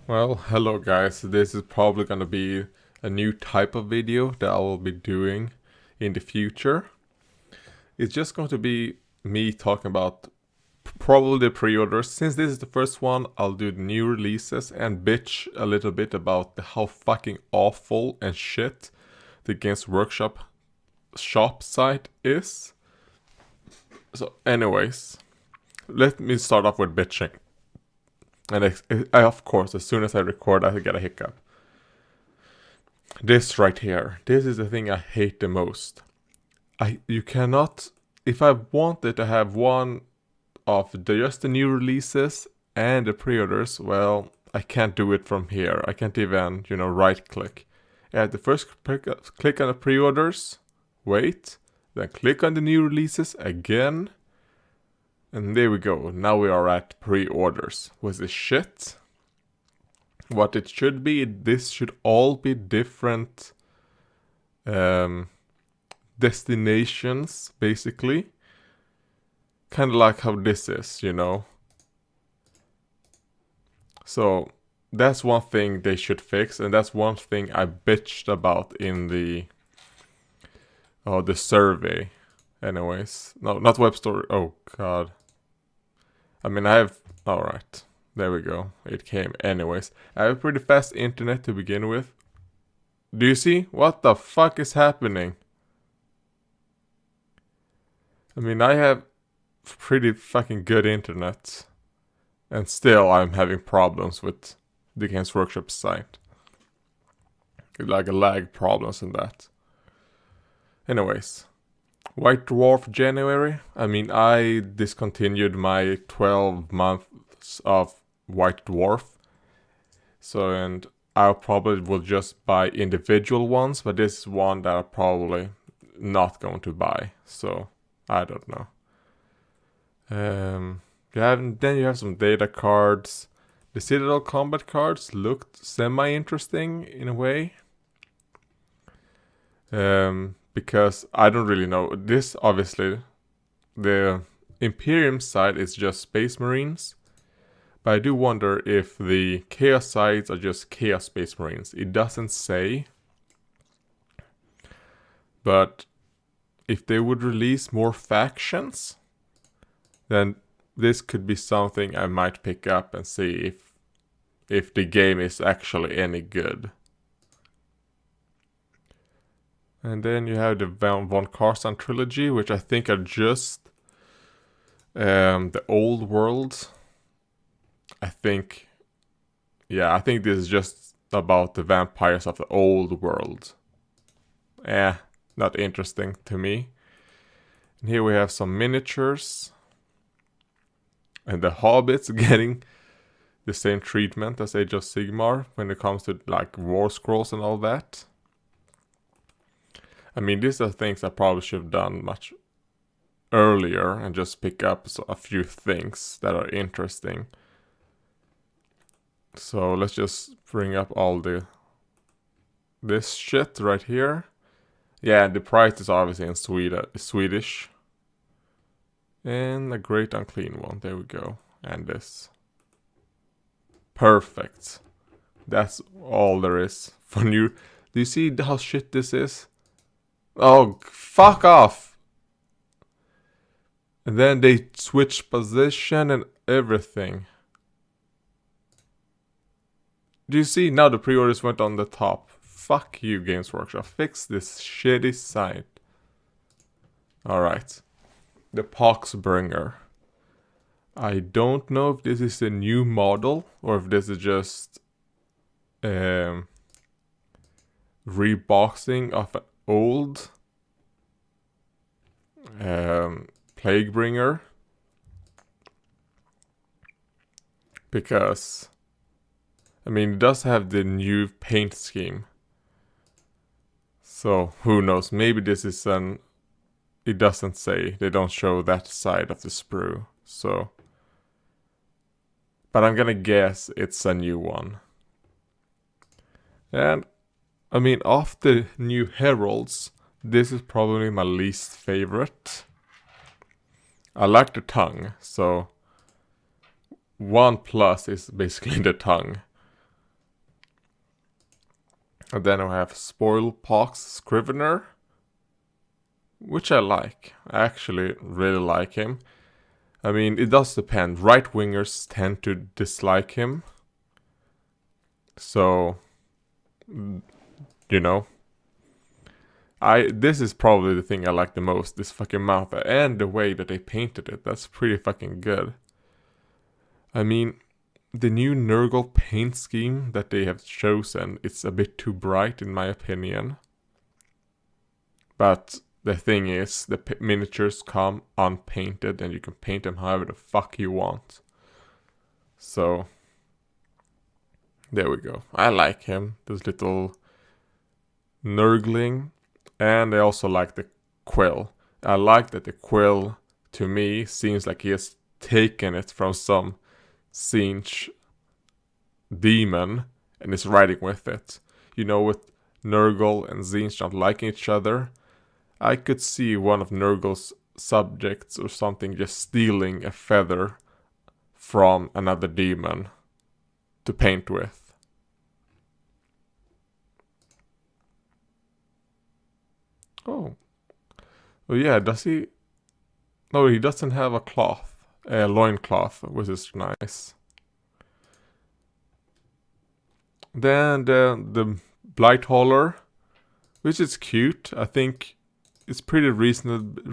Well, hello guys, this is probably gonna be a new type of video that I will be doing in the future. It's just going to be me talking about probably the pre-orders. Since this is the first one, I'll do the new releases and bitch a little bit about how fucking awful and shit the Games Workshop shop site is. So anyways, let me start off with bitching. And of course, as soon as I record, I get a hiccup. This right here. This is the thing I hate the most. You cannot. If I wanted to have one of just the new releases and the pre-orders, well, I can't do it from here. I can't even, right click. I have to first click on the pre-orders, wait, then click on the new releases again. And there we go. Now we are at pre-orders. Was this shit? What it should be, this should all be different destinations, basically. Kind of like how this is, So that's one thing they should fix, and that's one thing I bitched about in the survey. Anyways, no, not web store. Oh god. I mean, I have. All right, there we go. It came. Anyways, I have a pretty fast internet to begin with. Do you see what the fuck is happening? I mean, I have pretty fucking good internet, and still I'm having problems with the Games Workshop site. Like a lag problems and that. Anyways, White Dwarf January. I mean, I discontinued my 12 months of White Dwarf. So, and I probably will just buy individual ones, but this is one that I'm probably not going to buy. So, I don't know. Then you have some data cards. The Citadel combat cards looked semi-interesting in a way. Because I don't really know. This, obviously, the Imperium side is just Space Marines. But I do wonder if the Chaos sides are just Chaos Space Marines. It doesn't say. But if they would release more factions, then this could be something I might pick up and see if the game is actually any good. And then you have the Von Karsan trilogy, which I think are just the old world. I think this is just about the vampires of the old world. Not interesting to me. And here we have some miniatures. And the hobbits getting the same treatment as Age of Sigmar when it comes to like war scrolls and all that. I mean, these are things I probably should have done much earlier and just pick up a few things that are interesting. So let's just bring up all this shit right here. Yeah, the price is obviously in Swedish. And a great unclean one. There we go. And this. Perfect. That's all there is for new. Do you see how shit this is? Oh, fuck off! And then they switch position and everything. Do you see? Now the pre-orders went on the top. Fuck you, Games Workshop. Fix this shitty site. Alright. The Poxbringer. I don't know if this is a new model or if this is just reboxing of an old Plaguebringer, because I mean it does have the new paint scheme, so who knows, maybe this is it doesn't say, they don't show that side of the sprue, so but I'm gonna guess it's a new one. And I mean, of the new heralds, this is probably my least favorite. I like the tongue, so 1+ is basically the tongue. And then I have Spoilpox Scrivener, which I like. I actually really like him. I mean, it does depend. Right-wingers tend to dislike him. So, you know. This is probably the thing I like the most. This fucking mouth. And the way that they painted it. That's pretty fucking good. I mean, the new Nurgle paint scheme that they have chosen, it's a bit too bright in my opinion. But the thing is, the miniatures come unpainted and you can paint them however the fuck you want. So, there we go. I like him, this little Nurgling. And I also like the quill. I like that the quill, to me, seems like he has taken it from some Tzeentch demon and is riding with it. You know, with Nurgle and Tzeentch not liking each other, I could see one of Nurgle's subjects or something just stealing a feather from another demon to paint with. Oh. Well, yeah, does he? No, he doesn't have a cloth. A loincloth, which is nice. Then the Blight Hauler, which is cute. I think it's pretty reasonably.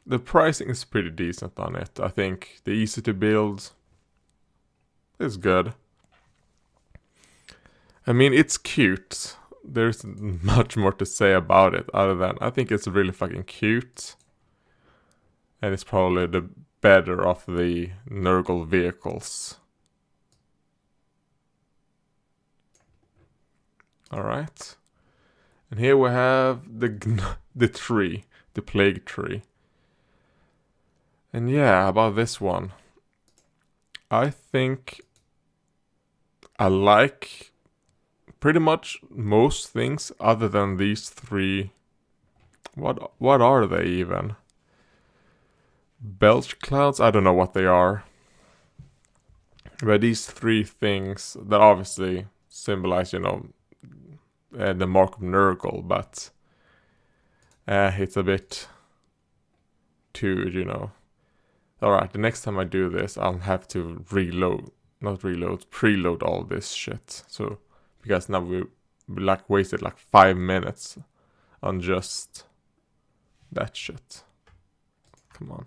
The pricing is pretty decent on it. I think the easy to build is good. I mean, it's cute. There's much more to say about it other than I think it's really fucking cute. And it's probably the better of the Nurgle vehicles. Alright. And here we have the tree. The plague tree. And yeah, about this one. I think I like pretty much most things other than these three. What are they even? Belch clouds? I don't know what they are. But these three things that obviously symbolize, you know, the mark of Nurgle, but it's a bit too, you know. Alright, the next time I do this, I'll have to preload all this shit. So, because now we like wasted like 5 minutes on just that shit. Come on.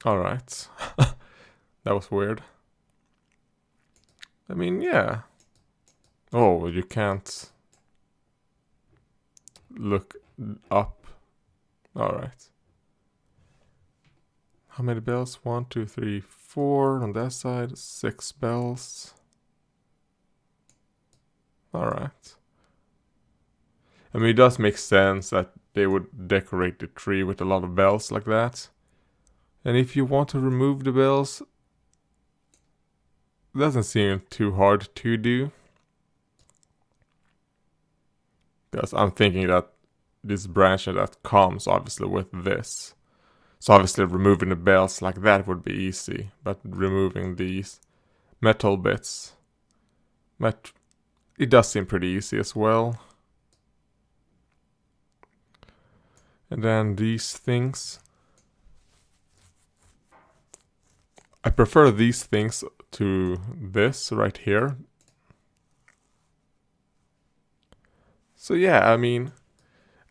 Alright. That was weird. I mean, yeah. Oh, you can't look up. Alright. How many bells? 1, 2, 3, 4 on that side. 6 bells. Alright. I mean, it does make sense that they would decorate the tree with a lot of bells like that. And if you want to remove the bells, it doesn't seem too hard to do. Because I'm thinking that this branch that comes obviously with this. So obviously removing the bells like that would be easy. But removing these metal bits, it does seem pretty easy as well. And then these things. I prefer these things to this right here. So yeah, I mean,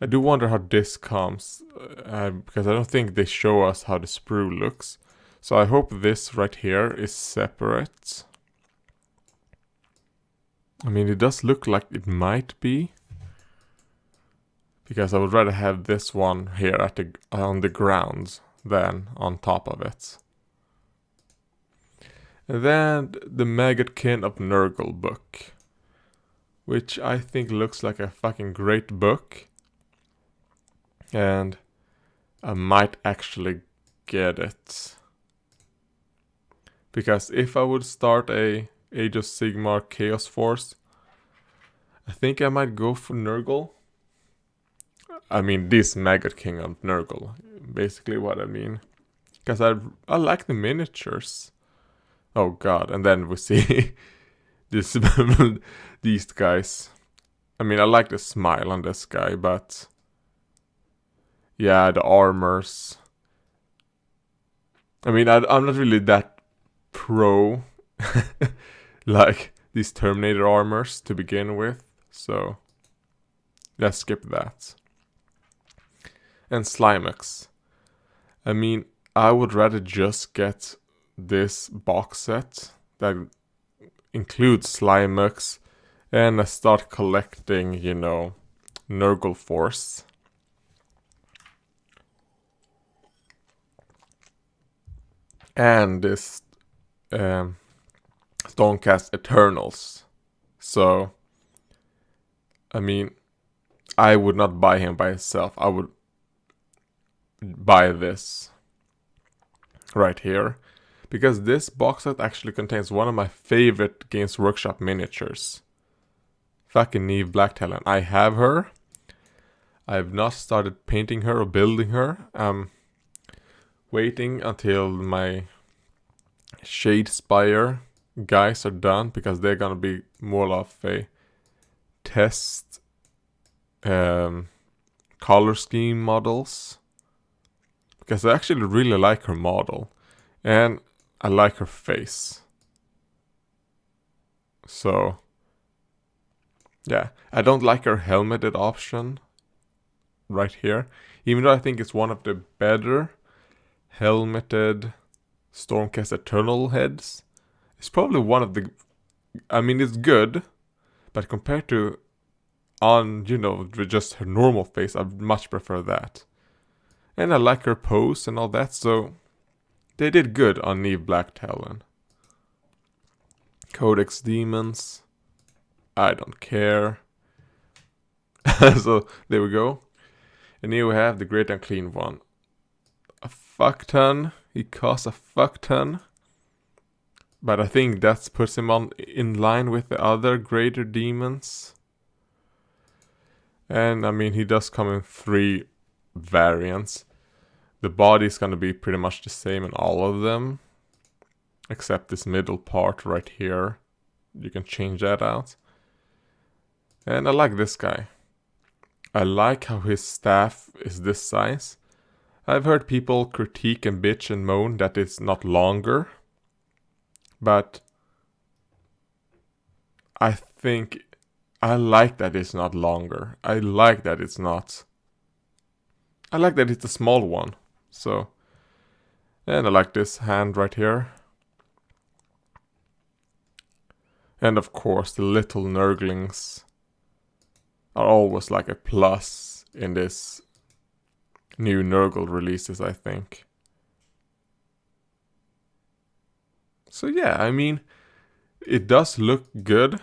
I do wonder how this comes, because I don't think they show us how the sprue looks. So I hope this right here is separate. I mean, it does look like it might be. Because I would rather have this one here at on the ground than on top of it. And then the Maggotkin of Nurgle book. Which I think looks like a fucking great book. And I might actually get it. Because if I would start a Age of Sigmar Chaos Force, I think I might go for Nurgle. I mean, this Maggotkin of Nurgle. Basically what I mean. Because I like the miniatures. Oh god, and then we see this these guys. I mean, I like the smile on this guy, but yeah, the armors. I mean, I'm not really that pro like these Terminator armors to begin with, so let's skip that. And Slimex. I mean, I would rather just get this box set that includes Slimex and I start collecting, you know, Nurgle Force. And this Stormcast Eternals. So, I mean, I would not buy him by itself. I would buy this right here. Because this box set actually contains one of my favorite Games Workshop miniatures. Fucking Neve Blacktalon. I have her. I've not started painting her or building her. I'm waiting until my Shadespire guys are done because they're gonna be more of a test color scheme models. Because I actually really like her model. And I like her face. So, yeah. I don't like her helmeted option right here. Even though I think it's one of the better helmeted Stormcast Eternal heads. It's probably one of the... I mean, it's good. But compared to on, you know, with just her normal face, I much prefer that. And I like her pose and all that, so... They did good on Neve Blacktalon. Codex Demons. I don't care. So, there we go. And here we have the Great Unclean One. A fuck ton. He costs a fuck ton. But I think that puts him on in line with the other greater demons. And I mean, he does come in 3 variants. The body is gonna be pretty much the same in all of them. Except this middle part right here. You can change that out. And I like this guy. I like how his staff is this size. I've heard people critique and bitch and moan that it's not longer. But I think I like that it's not longer. I like that it's not. I like that it's a small one. So, and I like this hand right here. And of course, the little Nurglings are always like a plus in this new Nurgle releases, I think. So yeah, I mean, it does look good.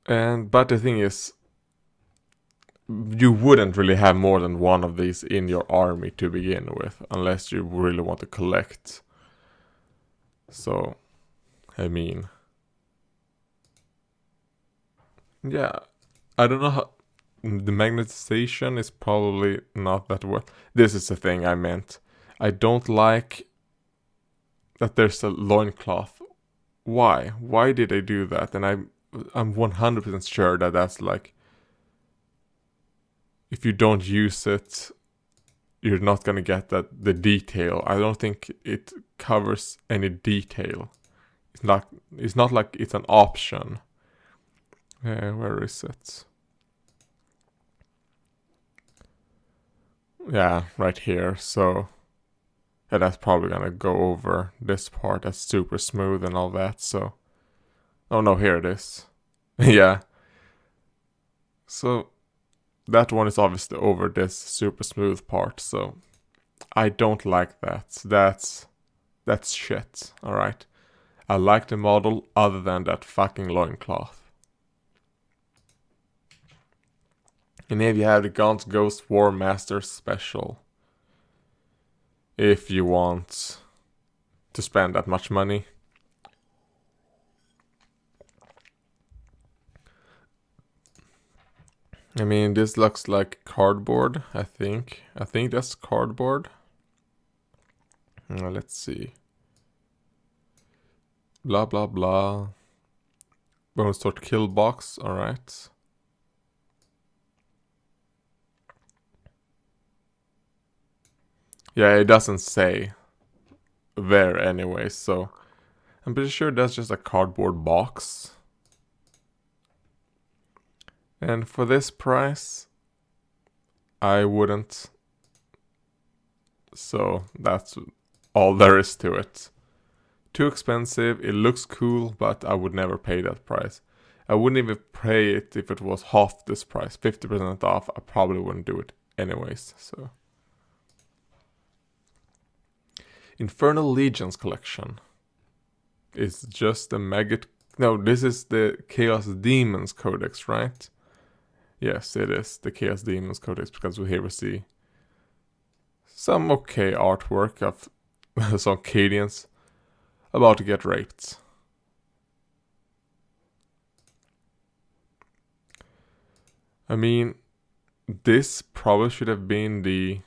But the thing is, you wouldn't really have more than one of these in your army to begin with, unless you really want to collect. So, I mean, yeah, I don't know how, the magnetization is probably not that well. This is the thing I meant. I don't like that there's a loincloth. Why? Why did they do that? And I'm 100% sure that that's like, if you don't use it, you're not gonna get the detail. I don't think it covers any detail. It's not like it's an option. Where is it? Yeah, right here. So yeah, that's probably gonna go over this part that's super smooth and all that. So, oh no, here it is. Yeah. So that one is obviously over this super smooth part, so I don't like that. That's shit, alright? I like the model other than that fucking loincloth. And here you have the Gaunt's Ghost War Master Special. If you want to spend that much money. I mean, this looks like cardboard, I think. I think that's cardboard. Let's see. Blah blah blah. Bonus sort kill box, alright. Yeah, it doesn't say there anyway, so I'm pretty sure that's just a cardboard box. And for this price, I wouldn't. So that's all there is to it. Too expensive, it looks cool, but I would never pay that price. I wouldn't even pay it if it was half this price, 50% off. I probably wouldn't do it anyways, so. Infernal Legions collection. It's just the maggot. No, this is the Chaos Demons Codex, right? Yes, it is the Chaos Demons Codex, because here we see some okay artwork of some Cadians about to get raped. I mean, this probably should have been the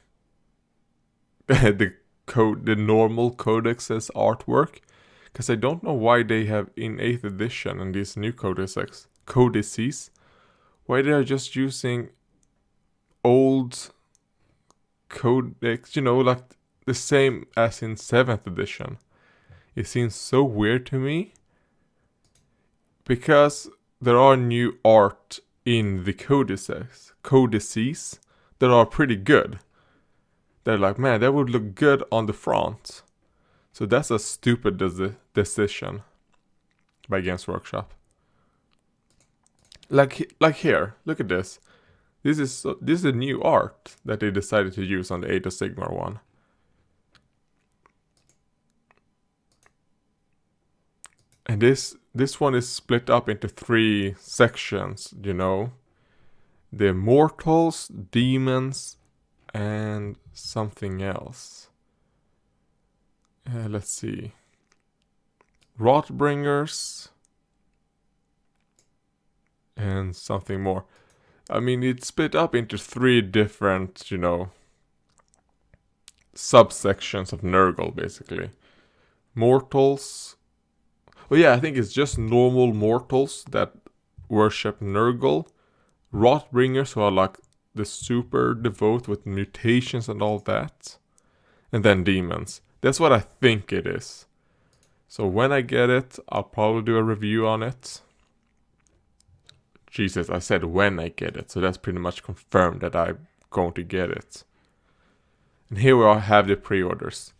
the normal codex's artwork, because I don't know why they have in 8th edition and these new codices, why they are just using old codex, you know, like the same as in 7th edition. It seems so weird to me, because there are new art in the codices that are pretty good. They're like, man, that would look good on the front. So that's a stupid decision by Games Workshop. Like here, look at this. This is a new art that they decided to use on the Age of Sigmar one. And this one is split up into 3 sections, you know. The mortals, demons, and something else. Let's see. Rotbringers. And something more. I mean, it's split up into 3 different, you know, subsections of Nurgle, basically. Mortals. Well, yeah, I think it's just normal mortals that worship Nurgle. Rotbringers, who are like the super devout with mutations and all that. And then demons. That's what I think it is. So when I get it, I'll probably do a review on it. Jesus, I said when I get it, so that's pretty much confirmed that I'm going to get it. And here we all have the pre-orders.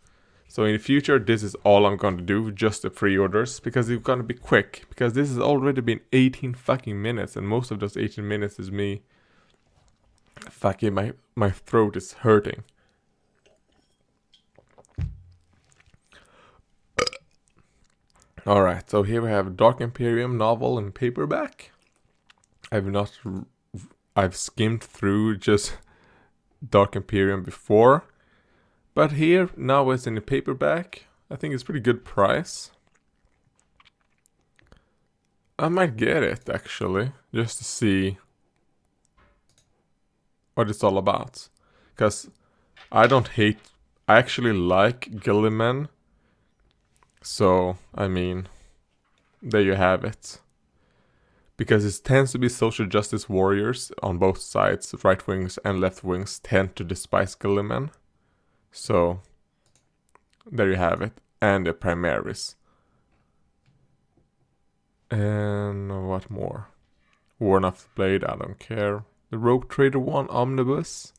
So in the future, this is all I'm going to do, just the pre-orders, because it's going to be quick. Because this has already been 18 fucking minutes, and most of those 18 minutes is me fucking, my throat is hurting. Alright, so here we have Dark Imperium novel in paperback. I've skimmed through just Dark Imperium before. But here, now it's in the paperback. I think it's pretty good price. I might get it, actually, just to see what it's all about. Because I actually like Gilliman. So, I mean, there you have it. Because it tends to be social justice warriors on both sides, right wings and left wings tend to despise Gilliman. So, there you have it. And the Primaris. And what more? Worn Off Blade, I don't care. The Rogue Trader 1 Omnibus.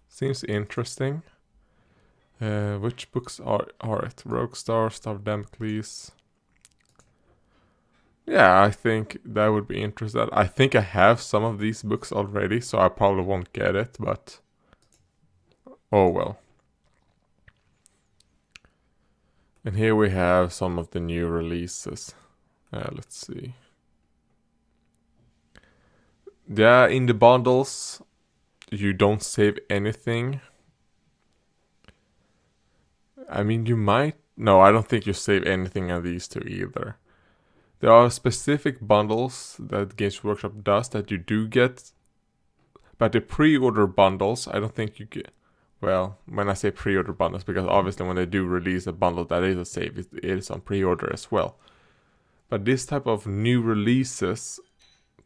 Seems interesting. Which books are it? Rogue Star, Star of Damocles. Yeah, I think that would be interesting. I think I have some of these books already, so I probably won't get it, but oh well. And here we have some of the new releases. Let's see. Yeah, in the bundles, you don't save anything. I mean, you might. No, I don't think you save anything on these two either. There are specific bundles that Games Workshop does that you do get. But the pre-order bundles, I don't think you get. well, when I say pre-order bundles, because obviously when they do release a bundle that is a save, it is on pre-order as well. But this type of new releases,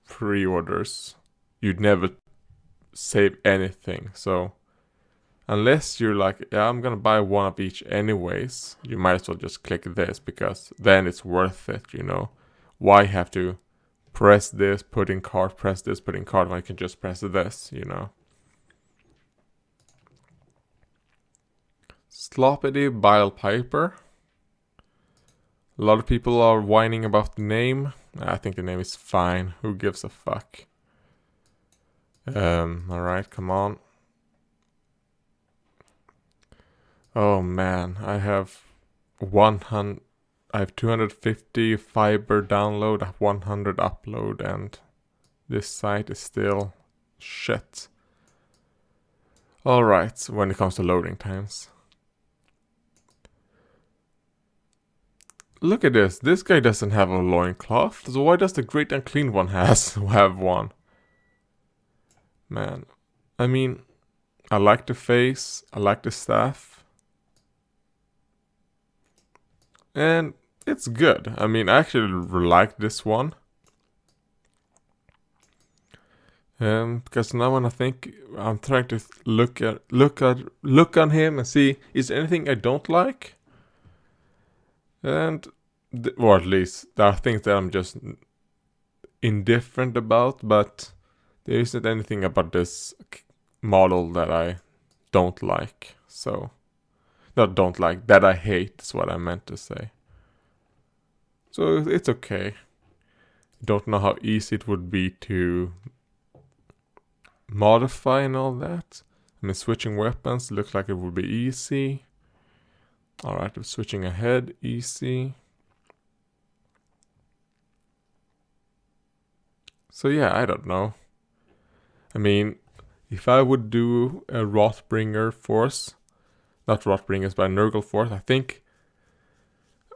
pre-orders, you'd never save anything. So unless you're like, yeah, I'm gonna buy one of each anyways, you might as well just click this, because then it's worth it, you know. Why have to press this, put in cart, press this, put in cart, when I can just press this, you know. Sloppity Bile Piper. A lot of people are whining about the name. I think the name is fine. Who gives a fuck? Alright, come on. Oh man, I have 250 fiber download, 100 upload, and this site is still shit. Alright, when it comes to loading times. Look at this. This guy doesn't have a loincloth, so why does the Great Unclean One have one? Man, I mean, I like the face, I like the staff, and it's good. I mean, I actually like this one. Because now when I think, I'm trying to look on him and see, is there anything I don't like? And, or at least there are things that I'm just indifferent about, but there isn't anything about this model that I don't like. So, not don't like, that I hate is what I meant to say. So it's okay. Don't know how easy it would be to modify and all that. I mean, switching weapons looks like it would be easy. Alright, switching ahead, easy. So yeah, I don't know. I mean, if I would do a Wrathbringer force, not Wrathbringers, but a Nurgle force, I think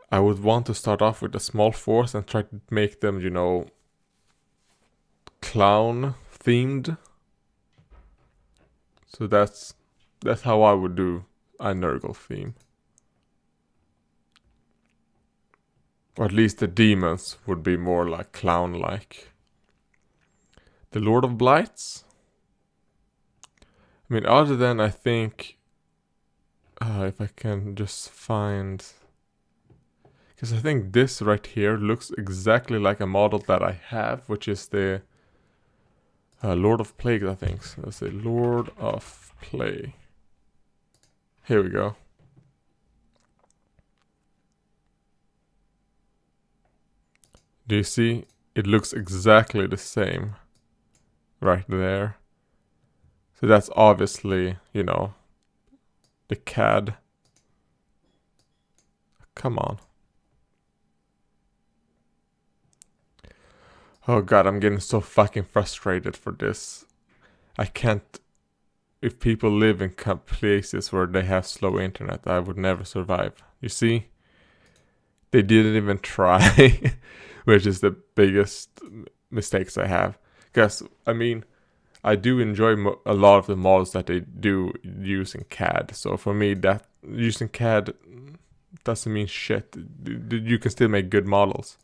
I would want to start off with a small force and try to make them, you know, clown themed. So that's how I would do a Nurgle theme. Or at least the demons would be more like clown-like. The Lord of Blights? I mean, other than I think... if I can just find... Because I think this right here looks exactly like a model that I have, which is the Lord of Plague, I think. So let's say Lord of Plague. Here we go. Do you see? It looks exactly the same. Right there. So that's obviously, you know, the CAD. Come on. Oh god, I'm getting so fucking frustrated for this. I can't... If people live in places where they have slow internet, I would never survive. You see? They didn't even try. Which is the biggest mistakes I have. Because, I mean, I do enjoy a lot of the models that they do using CAD. So for me, that using CAD doesn't mean shit. You can still make good models.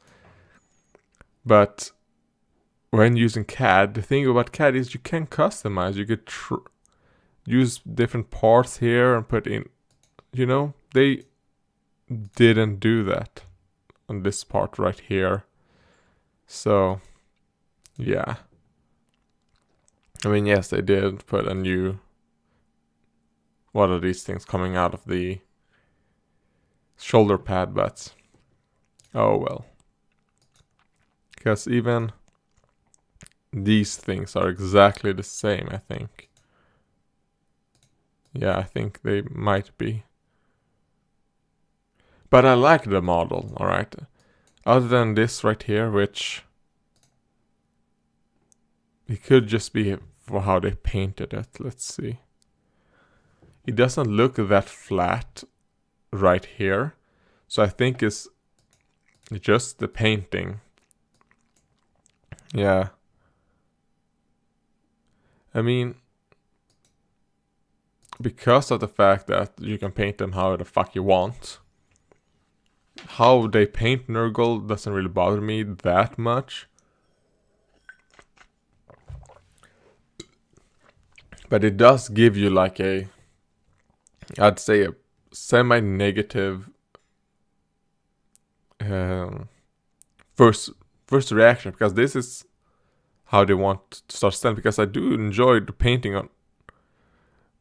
But when using CAD, the thing about CAD is you can customize. You could use different parts here and put in, you know, they didn't do that on this part right here. So, yeah. I mean, yes, they did put a new... What are these things coming out of the shoulder pad, but... Oh well. Because even these things are exactly the same, I think. Yeah, I think they might be. But I like the model, alright? Other than this right here, which... It could just be for how they painted it. Let's see. It doesn't look that flat right here. So I think it's just the painting. Yeah. I mean, because of the fact that you can paint them how the fuck you want. How they paint Nurgle doesn't really bother me that much. But it does give you like I'd say a semi-negative first reaction, because this is how they want to start stand. Because I do enjoy the painting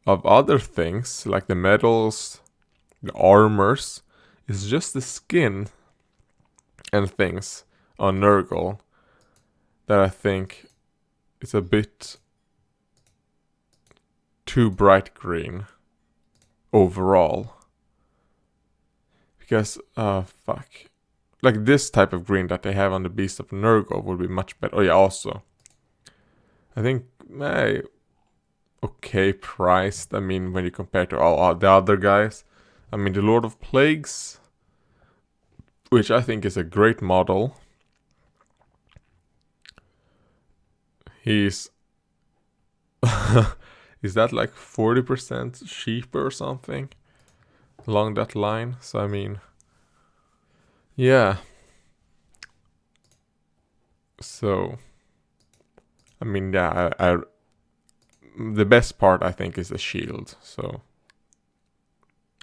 of other things like the medals, the armors. It's just the skin and things on Nurgle that I think is a bit too bright green overall. Because, fuck. Like this type of green that they have on the Beast of Nurgle would be much better. Oh yeah, also. I think, okay priced. I mean, when you compare to all the other guys. I mean, the Lord of Plagues, which I think is a great model. He's... is that like 40% cheaper or something? Along that line. So, I mean... yeah. So... I mean, yeah, I the best part, I think, is the shield, so...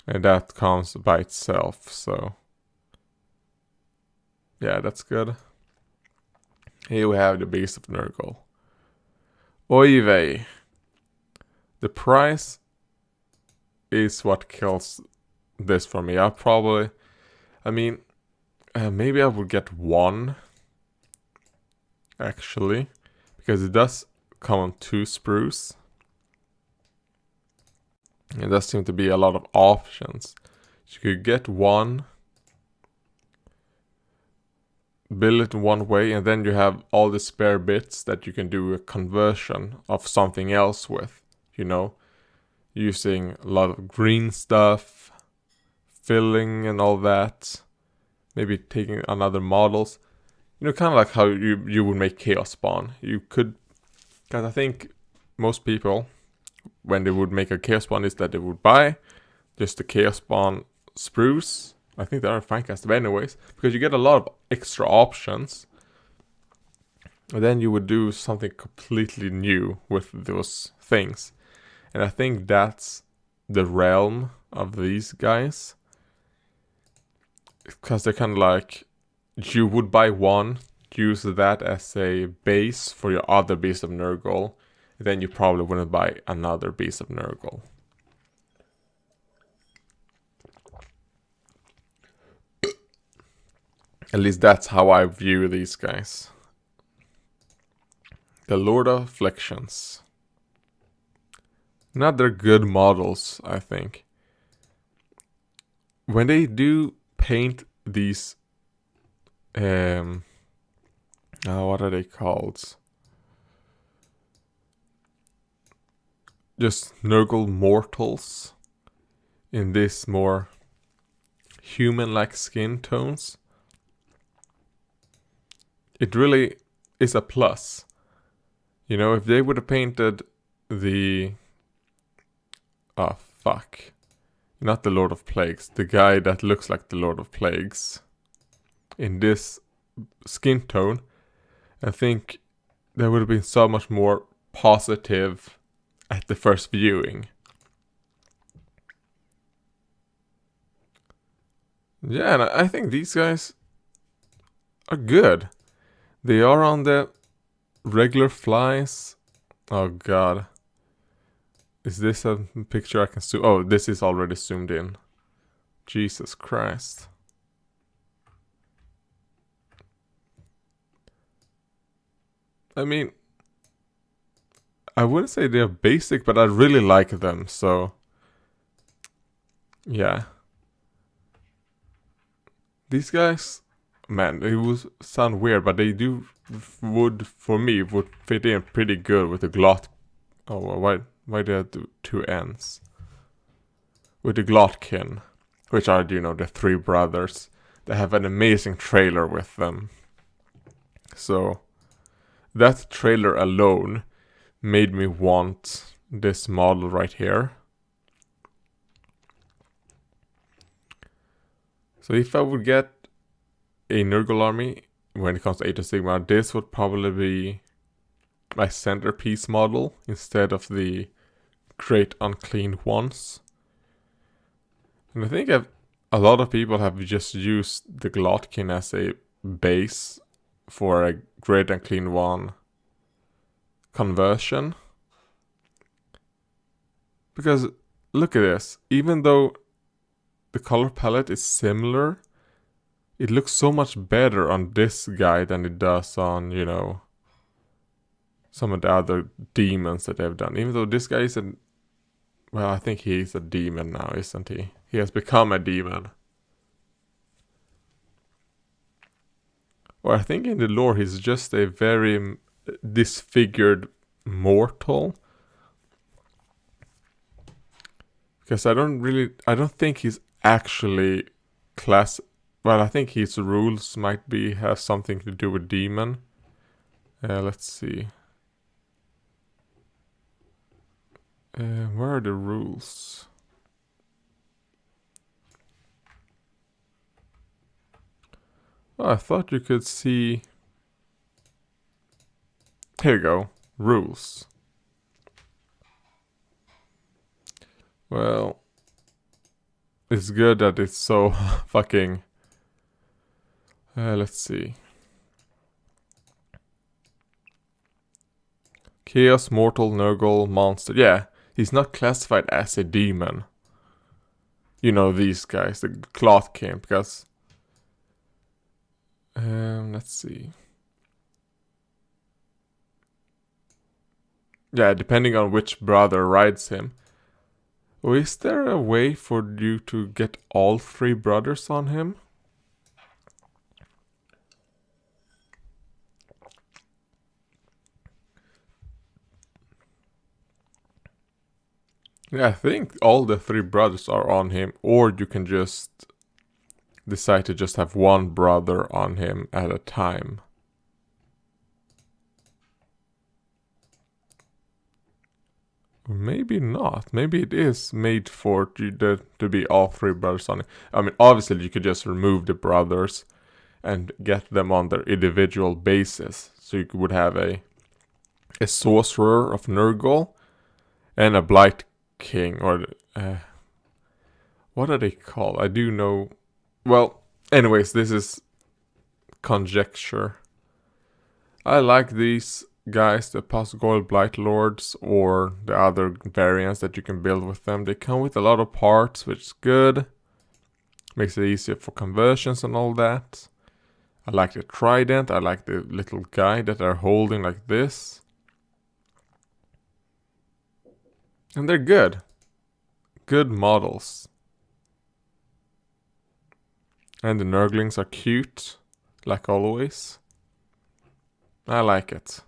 and that comes by itself, so... yeah, that's good. Here we have the Beast of Nurgle. Oy vey. The price is what kills this for me. I mean, maybe I would get one, actually, because it does come on 2 sprues. It does seem to be a lot of options. You could get one, build it one way, and then you have all the spare bits that you can do a conversion of something else with, you know, using a lot of green stuff, filling and all that, maybe taking another models, you know, kind of like how you would make Chaos Spawn. You could, because I think most people, when they would make a Chaos Spawn, is that they would buy just the Chaos Spawn sprues. I think they are Finecast, but anyways, because you get a lot of extra options. And then you would do something completely new with those things. And I think that's the realm of these guys. Because they're kind of like, you would buy one, use that as a base for your other Beast of Nurgle. Then you probably wouldn't buy another Beast of Nurgle. At least that's how I view these guys. The Lord of Afflictions. Another good models, I think. When they do paint these... what are they called? Just Nurgle mortals in this more human-like skin tones. It really is a plus. You know, if they would have painted the... oh, fuck. Not the Lord of Plagues. The guy that looks like the Lord of Plagues. In this skin tone, I think there would have been so much more positive at the first viewing. Yeah, and I think these guys are good. They are on the regular flies. Oh god. Is this a picture I can zoom? Oh, this is already zoomed in. Jesus Christ. I mean, I wouldn't say they're basic, but I really like them, so... yeah. These guys... man, it would sound weird, but they would, for me, would fit in pretty good with the glot... oh, why did I do 2 N's? With the Glotkin, which are, you know, the 3 brothers. They have an amazing trailer with them. So, that trailer alone made me want this model right here. So if I would get a Nurgle army, when it comes to Age of Sigmar, this would probably be my centerpiece model instead of the Great Unclean Ones. And I think a lot of people have just used the Glotkin as a base for a Great Unclean One conversion. Because look at this, even though the color palette is similar, it looks so much better on this guy than it does on, you know, some of the other demons that they've done. Even though this guy isn't, well, I think he's a demon now, isn't he? He has become a demon. Or I think in the lore he's just a very disfigured mortal. Because I don't think he's actually well, I think his rules might have something to do with demon. Let's see. Where are the rules? Oh, I thought you could see. Here you go. Rules. Well, it's good that it's so fucking. Let's see. Chaos, Mortal, Nurgle, Monster. Yeah, he's not classified as a demon. You know these guys, the Cloth King, because... let's see. Yeah, depending on which brother rides him. Oh, is there a way for you to get all 3 brothers on him? Yeah, I think all the 3 brothers are on him, or you can just decide to just have one brother on him at a time. Maybe not. Maybe it is made for to be all 3 brothers on it. I mean, obviously you could just remove the brothers and get them on their individual basis. So you would have a sorcerer of Nurgle and a Blight King, or what are they called? I do know. Well, anyways, this is conjecture. I like these guys, the Pasgoyle Blight Lords, or the other variants that you can build with them. They come with a lot of parts, which is good. Makes it easier for conversions and all that. I like the trident. I like the little guy that they're holding like this. And they're good. Good models. And the Nurglings are cute, like always. I like it.